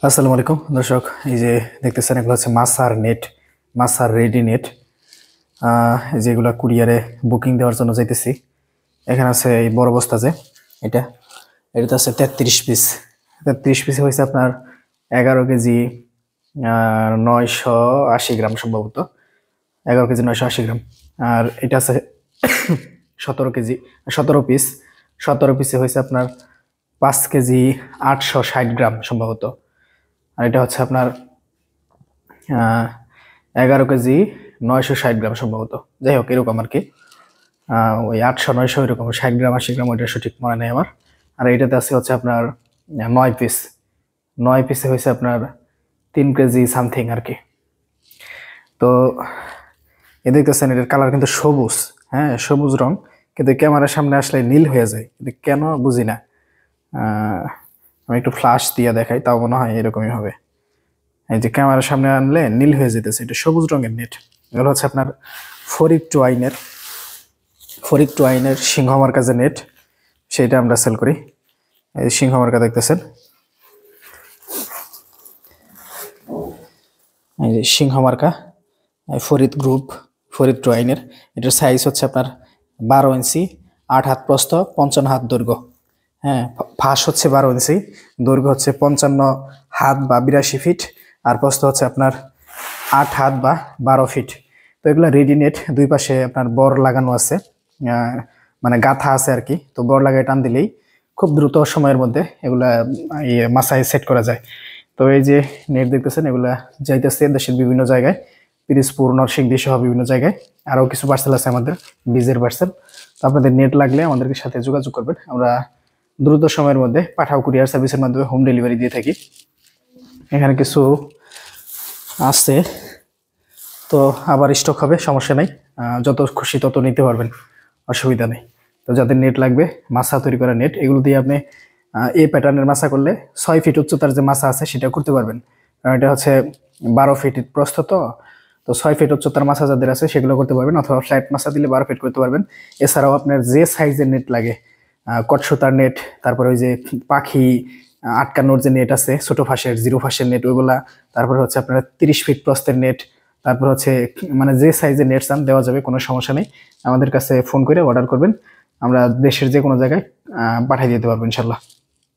আসসালামু আলাইকুম দর্শক, এই যে দেখতেছেন এগুলো হচ্ছে Masar net, Masar ready net. যেগুলো কুরিয়ারে বুকিং দেওয়ার জন্য যাইতেছি। এখানে আছে এই বড় বস্তা, যে এটা এটাতে আছে 33 পিস। 33 পিসে হয়েছে আপনার 11 কেজি 980 গ্রাম, সম্ভবত 11 কেজি 980 গ্রাম। আর এটা আছে 17 কেজি 17 পিস। 17 পিসে হয়েছে আপনার 5 কেজি 860 গ্রাম, সম্ভবত। আর এটা হচ্ছে আপনার 11 কেজি 960 গ্রাম, সম্ভবত। যাই হোক, এরকম আর কি। ওই 800 900 এরকম, 60 গ্রাম 80 গ্রাম, ওইটা সঠিক মনে নেই আমার। আর এইটাতে আছে হচ্ছে আপনার 9 পিস। 9 পিসে হয়েছে আপনার 3 কেজি সামথিং আর কি। তো এ দেখতেছেন এটার কালার কিন্তু সবুজ, হ্যাঁ সবুজ রং, কিন্তু ক্যামেরার সামনে আসলে নীল হয়ে যায়, কিন্তু কেন বুঝি না। আমি একটু ফ্লাশ দিয়ে দেখাই, তাও মনে হয় এরকমই হবে। এই যে ক্যামেরার সামনে আনলে নীল হয়ে যেতেছে, এটা সবুজ রঙের নেট। এগুলো হচ্ছে আপনার ফরিক টু আইনের সিংহ মার্কা যে নেট, সেটা আমরা সেল করি। এই সিংহ মার্কা দেখতেছেন, এই যে সিংহ মার্কা, ফরিদ গ্রুপ, ফরিদ টু আইনের। এটার সাইজ হচ্ছে আপনার 12 ইঞ্চি, 8 হাত প্রস্থ, 55 হাত দৈর্ঘ্য। হ্যাঁ, ফাঁস হচ্ছে 12 ইঞ্চি, দৈর্ঘ্য হচ্ছে 55 হাত বা 82 ফিট, আর প্রস্থ হচ্ছে আপনার 8 হাত বা 12 ফিট। তো এগুলো রেডি নেট, দুই পাশে আপনার বর লাগানো আছে, মানে গাথা আছে আর কি। তো বর লাগায় টান দিলেই খুব দ্রুত সময়ের মধ্যে এগুলা মাথায় সেট করা যায়। তো এই যে নেট দেখতেছেন, এগুলা যাইতেছে দেশের বিভিন্ন জায়গায়, পিরিজপুর, নরসিংদী সহ বিভিন্ন জায়গায়। আরও কিছু পার্সেল আছে আমাদের, বীজের পার্সেল। তো আপনাদের নেট লাগলে আমাদের সাথে যোগাযোগ করবেন, আমরা দ্রুত সময়ের মধ্যে পাঠাও কুরিয়ার সার্ভিসের মাধ্যমে হোম ডেলিভারি দিয়ে থাকি। এখানে কিছু আছে, তো আবার স্টক হবে, সমস্যা নাই। যত খুশি তত নিতে পারবেন, অসুবিধা নেই। তো যাদের নেট লাগবে, মাছা তৈরি করা নেট, এগুলো দিয়ে আপনি এই প্যাটার্নের মাছা করলে 6 ফিট উচ্চতার যে মাছা আছে সেটা করতে পারবেন। কারণ এটা হচ্ছে 12 ফিট প্রস্থ, তো 6 ফিট উচ্চতার মাছা যাদের আছে সেগুলো করতে পারবেন, অথবা ফ্ল্যাট মাছা দিলে 12 ফিট করতে পারবেন। এছাড়াও আপনার যে সাইজের নেট লাগে, কটসুতার নেট, তারপরে ওই যে পাখি আটকানোর যে নেট আছে, ছোট ফাঁসের, 0 ফাঁসের নেট, ওইগুলা। তারপরে হচ্ছে আপনার 30 ফিট প্রস্থের নেট। তারপর হচ্ছে মানে যে সাইজের নেট চান দেওয়া যাবে, কোনো সমস্যা নেই। আমাদের কাছে ফোন করে অর্ডার করবেন, আমরা দেশের যে কোনো জায়গায় পাঠিয়ে দিতে পারবো ইনশাল্লাহ।